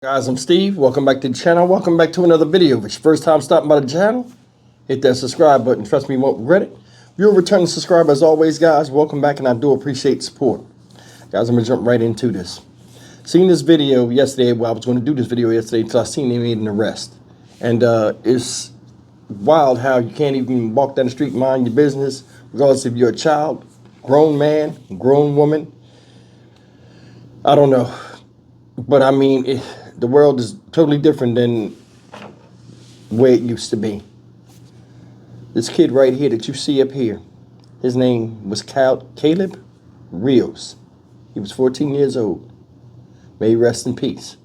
Guys, I'm Steve. Welcome back to the channel. Welcome back to another video. If it's your first time stopping by the channel, hit that subscribe button. Trust me, you won't regret it. If you're a returning subscriber, as always, guys, welcome back, and I do appreciate support. Guys, I'm going to jump right into this. Seen this video yesterday. Well, I was going to do this video yesterday until I seen they made an arrest. And it's wild how you can't even walk down the street and mind your business, regardless if you're a child, grown man, grown woman. I don't know. But I mean, the world is totally different than where it used to be. This kid right here that you see up here, his name was Caleb Rios. He was 14 years old. May he rest in peace.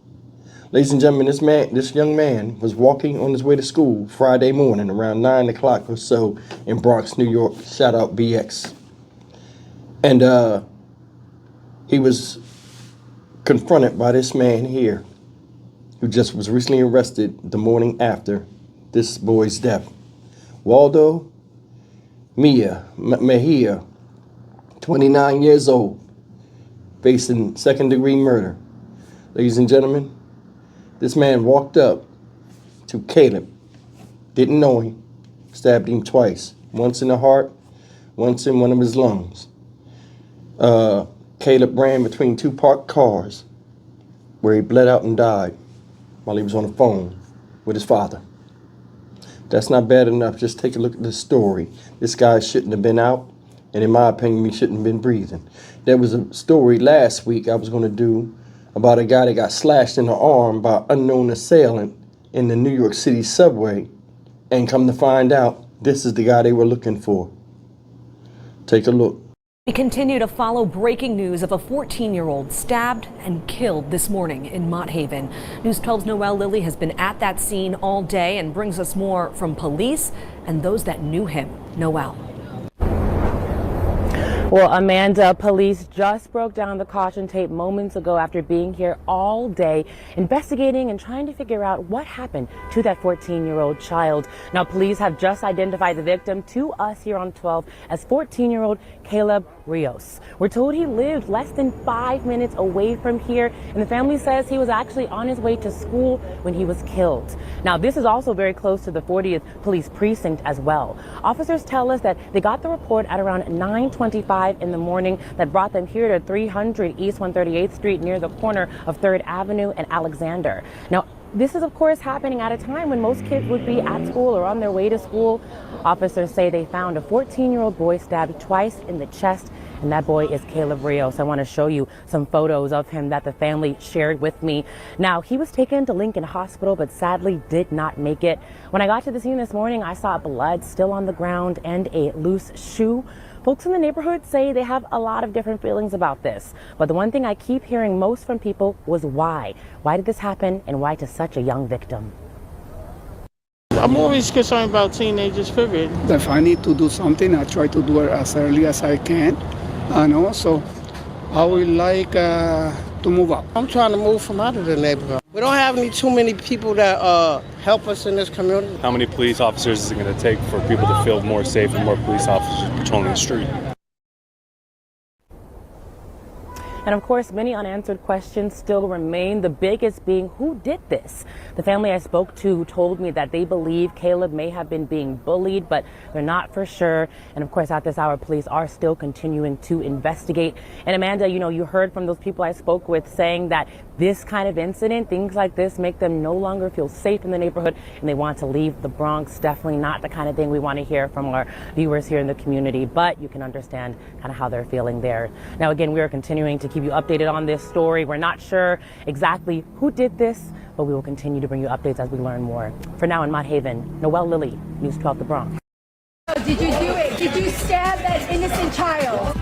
Ladies and gentlemen, this young man was walking on his way to school Friday morning around 9 o'clock or so in Bronx, New York. Shout out BX. And he was confronted by this man here who just was recently arrested the morning after this boy's death. Waldo Mejia, 29 years old, facing second-degree murder. Ladies and gentlemen, this man walked up to Caleb, didn't know him, stabbed him twice, once in the heart, once in one of his lungs. Caleb ran between two parked cars where he bled out and died while he was on the phone with his father. That's not bad enough. Just take a look at this story. This guy shouldn't have been out, and in my opinion, he shouldn't have been breathing. There was a story last week I was going to do about a guy that got slashed in the arm by an unknown assailant in the New York City subway, and come to find out, this is the guy they were looking for. Take a look. We continue to follow breaking news of a 14-year-old stabbed and killed this morning in Mott Haven. News 12's Noelle Lilly has been at that scene all day and brings us more from police and those that knew him. Noelle. Well, Amanda, police just broke down the caution tape moments ago after being here all day investigating and trying to figure out what happened to that 14-year-old child. Now, police have just identified the victim to us here on 12 as 14-year-old Caleb Rios. We're told he lived less than 5 minutes away from here, and the family says he was actually on his way to school when he was killed. Now, this is also very close to the 40th Police Precinct as well. Officers tell us that they got the report at around 9:25 in the morning that brought them here to 300 East 138th Street near the corner of 3rd Avenue and Alexander. Now, this is, of course, happening at a time when most kids would be at school or on their way to school. Officers say they found a 14-year-old boy stabbed twice in the chest, and that boy is Caleb Rios. I want to show you some photos of him that the family shared with me. Now, he was taken to Lincoln Hospital, but sadly did not make it. When I got to the scene this morning, I saw blood still on the ground and a loose shoe. Folks in the neighborhood say they have a lot of different feelings about this. But the one thing I keep hearing most from people was why. Why did this happen, and why to such a young victim? I'm always concerned about teenagers, period. If I need to do something, I try to do it as early as I can. And also, I would like to move up. I'm trying to move from out of the neighborhood. We don't have too many people that help us in this community. How many police officers is it going to take for people to feel more safe and more police officers patrolling the street? And of course, many unanswered questions still remain, the biggest being who did this? The family I spoke to told me that they believe Caleb may have been being bullied, but they're not for sure. And of course, at this hour, police are still continuing to investigate. And Amanda, you heard from those people I spoke with saying that this kind of incident, things like this, make them no longer feel safe in the neighborhood and they want to leave the Bronx. Definitely not the kind of thing we want to hear from our viewers here in the community, but you can understand kind of how they're feeling there. Now, again, we are continuing to keep you updated on this story. We're not sure exactly who did this, but we will continue to bring you updates as we learn more. For now, in Mott Haven, Noelle Lilly, News 12 The Bronx. Did you do it? Did you stab that innocent child?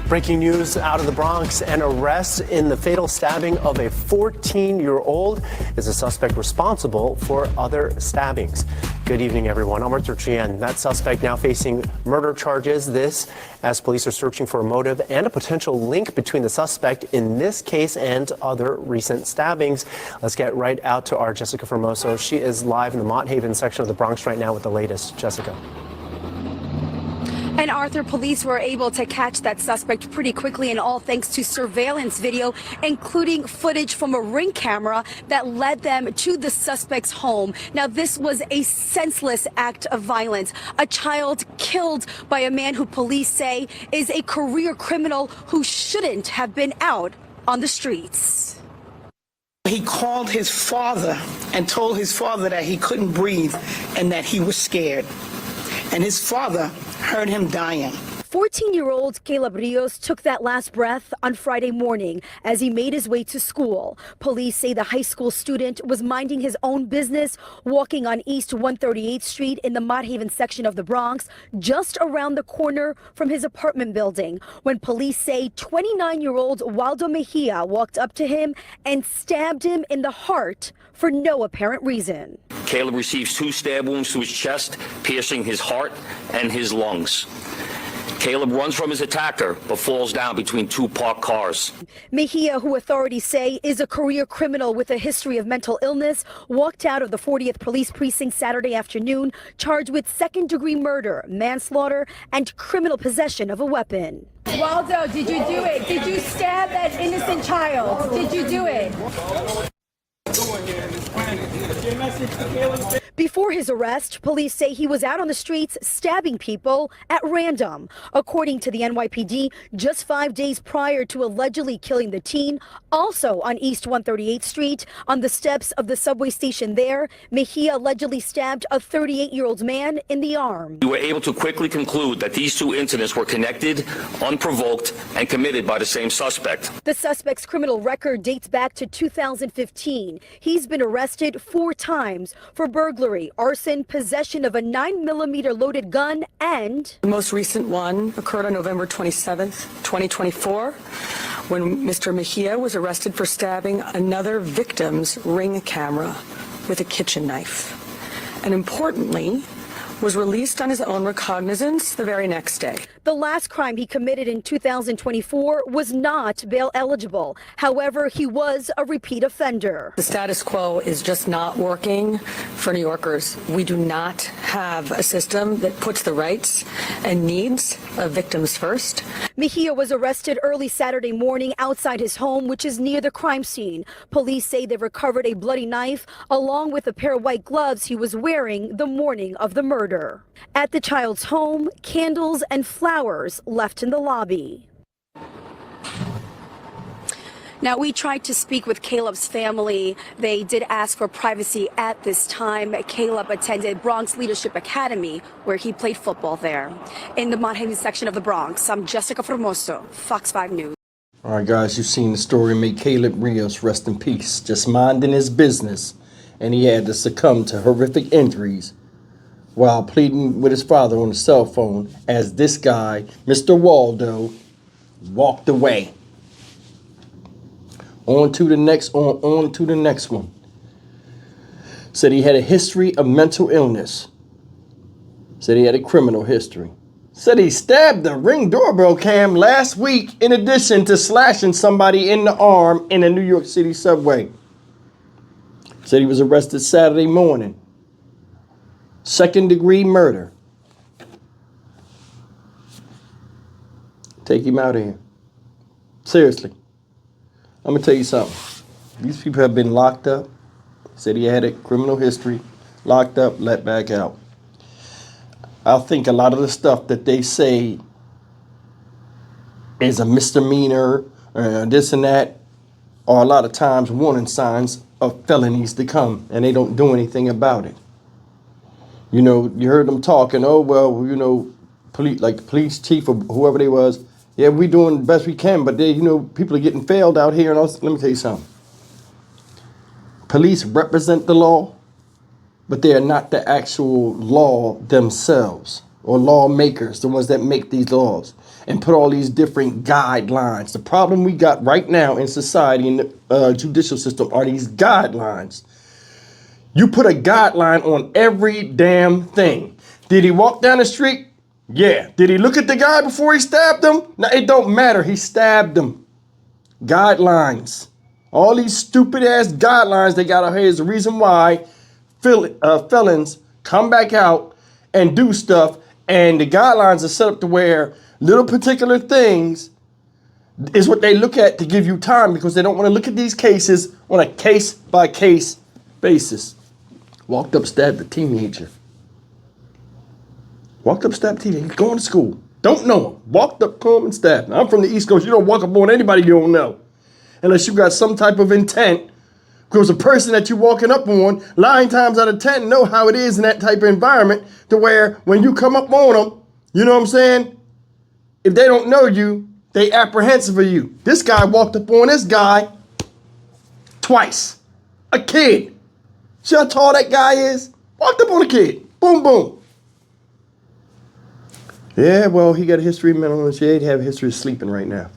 Breaking news out of the Bronx. An arrest in the fatal stabbing of a 14-year-old is a suspect responsible for other stabbings. Good evening, everyone. I'm Arthur Chien. That suspect now facing murder charges. This as police are searching for a motive and a potential link between the suspect in this case and other recent stabbings. Let's get right out to our Jessica Formoso. She is live in the Mott Haven section of the Bronx right now with the latest. Jessica. And Arthur, police were able to catch that suspect pretty quickly, and all thanks to surveillance video, including footage from a Ring camera that led them to the suspect's home. Now, this was a senseless act of violence. A child killed by a man who police say is a career criminal who shouldn't have been out on the streets. He called his father and told his father that he couldn't breathe and that he was scared. And his father heard him dying. 14-year-old Caleb Rios took that last breath on Friday morning as he made his way to school. Police say the high school student was minding his own business, walking on East 138th Street in the Mott Haven section of the Bronx, just around the corner from his apartment building, when police say 29-year-old Waldo Mejia walked up to him and stabbed him in the heart for no apparent reason. Caleb receives 2 stab wounds to his chest, piercing his heart and his lungs. Caleb runs from his attacker, but falls down between 2 parked cars. Mejia, who authorities say is a career criminal with a history of mental illness, walked out of the 40th Police Precinct Saturday afternoon, charged with second-degree murder, manslaughter, and criminal possession of a weapon. Waldo, did you do it? Did you stab that innocent child? Did you do it? Before his arrest, police say he was out on the streets stabbing people at random. According to the NYPD, just 5 days prior to allegedly killing the teen, also on East 138th Street, on the steps of the subway station there, Mejia allegedly stabbed a 38-year-old man in the arm. We were able to quickly conclude that these 2 incidents were connected, unprovoked, and committed by the same suspect. The suspect's criminal record dates back to 2015. He's been arrested 4 times for burglary, arson, possession of a 9mm loaded gun, and the most recent one occurred on November 27th, 2024, when Mr. Mejia was arrested for stabbing another victim's Ring camera with a kitchen knife, and importantly, was released on his own recognizance the very next day. The last crime he committed in 2024 was not bail eligible. However, he was a repeat offender. The status quo is just not working for New Yorkers. We do not have a system that puts the rights and needs of victims first. Mejia was arrested early Saturday morning outside his home, which is near the crime scene. Police say they recovered a bloody knife along with a pair of white gloves he was wearing the morning of the murder. At the child's home, candles and flowers left in the lobby. Now, we tried to speak with Caleb's family. They did ask for privacy at this time. Caleb attended Bronx Leadership Academy, where he played football there. In the Mott Haven section of the Bronx, I'm Jessica Formoso, Fox 5 News. All right, guys, you've seen the story. May Caleb Rios rest in peace. Just minding his business, and he had to succumb to horrific injuries while pleading with his father on the cell phone as this guy, Mr. Waldo, walked away. On to the next one. Said he had a history of mental illness. Said he had a criminal history. Said he stabbed the Ring doorbell cam last week in addition to slashing somebody in the arm in a New York City subway. Said he was arrested Saturday morning. Second-degree murder. Take him out of here. Seriously. I'm going to tell you something. These people have been locked up. Said he had a criminal history. Locked up, let back out. I think a lot of the stuff that they say is a misdemeanor, this and that, are a lot of times warning signs of felonies to come, and they don't do anything about it. You know, you heard them talking, oh, well, you know, police, like the police chief or whoever they was, yeah, we doing the best we can, but they, you know, people are getting failed out here. And let me tell you something. Police represent the law, but they are not the actual law themselves, or lawmakers, the ones that make these laws and put all these different guidelines. The problem we got right now in society, in the judicial system, are these guidelines. You put a guideline on every damn thing. Did he walk down the street? Yeah. Did he look at the guy before he stabbed him? No, it don't matter. He stabbed him. Guidelines. All these stupid ass guidelines they got out here is the reason why felons come back out and do stuff And the guidelines are set up to where little particular things is what they look at to give you time, because they don't want to look at these cases on a case-by-case basis. Walked up, stabbed a teenager. Walked up, stabbed a teenager. He's going to school. Don't know him. Walked up to him and stabbed him. I'm from the East Coast. You don't walk up on anybody you don't know. Unless you got some type of intent. Because the person that you're walking up on, 9 times out of 10, know how it is in that type of environment, to where when you come up on them, you know what I'm saying? If they don't know you, they apprehensive of you. This guy walked up on this guy twice. A kid. See how tall that guy is? Walked up on a kid. Boom, boom. Yeah, well, he got a history of mental illness. Yeah, he have a history of sleeping right now.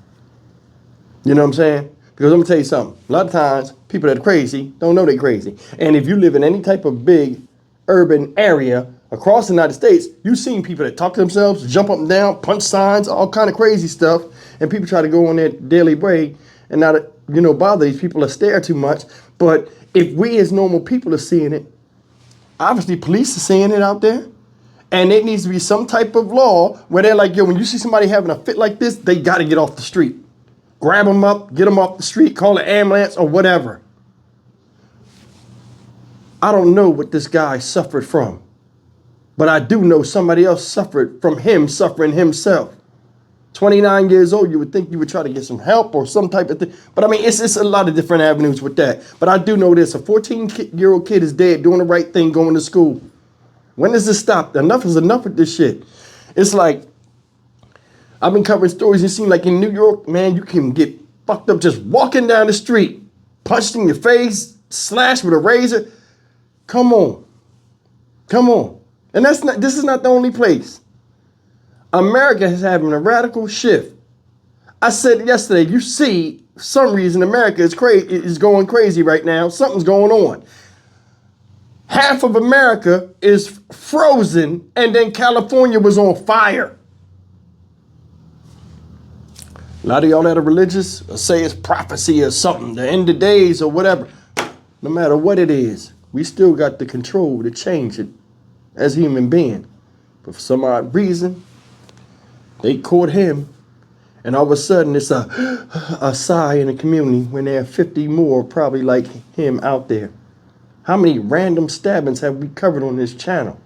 You know what I'm saying? Because I'm going to tell you something. A lot of times, people that are crazy don't know they're crazy. And if you live in any type of big urban area across the United States, you've seen people that talk to themselves, jump up and down, punch signs, all kind of crazy stuff. And people try to go on their daily way and not, bother these people or stare too much. But if we as normal people are seeing it, obviously police are seeing it out there. And it needs to be some type of law where they're like, yo, when you see somebody having a fit like this, they got to get off the street. Grab them up, get them off the street, call an ambulance or whatever. I don't know what this guy suffered from, but I do know somebody else suffered from him suffering himself. 29 years old, you would think you would try to get some help or some type of thing. But I mean, it's a lot of different avenues with that. But I do know this, a 14-year-old kid is dead doing the right thing, going to school. When does this stop? Enough is enough with this shit. It's like, I've been covering stories. It seems like in New York, man, you can get fucked up just walking down the street, punched in your face, slashed with a razor. Come on. Come on. And this is not the only place. America is having a radical shift. I said yesterday, you see, for some reason, America is going crazy right now. Something's going on. Half of America is frozen, and then California was on fire. A lot of y'all that are religious say it's prophecy or something, the end of days or whatever. No matter what it is, we still got the control to change it as human beings. But for some odd reason, they caught him, and all of a sudden it's a sigh in the community when there are 50 more probably like him out there. How many random stabbings have we covered on this channel?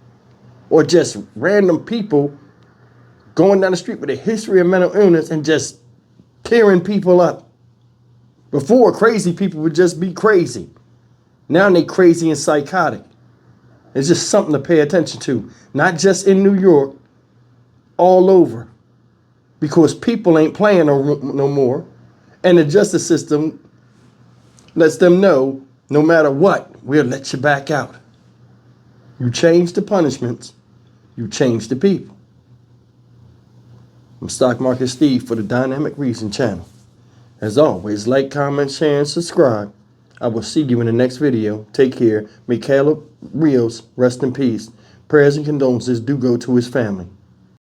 Or just random people going down the street with a history of mental illness and just tearing people up. Before, crazy people would just be crazy. Now they crazy and psychotic. It's just something to pay attention to. Not just in New York, all over. Because people ain't playing no more. And the justice system lets them know, no matter what, we'll let you back out. You change the punishments, you change the people. I'm Stock Market Steve for the Dynamic Reason channel. As always, like, comment, share, and subscribe. I will see you in the next video. Take care. May Caleb Rios rest in peace. Prayers and condolences do go to his family.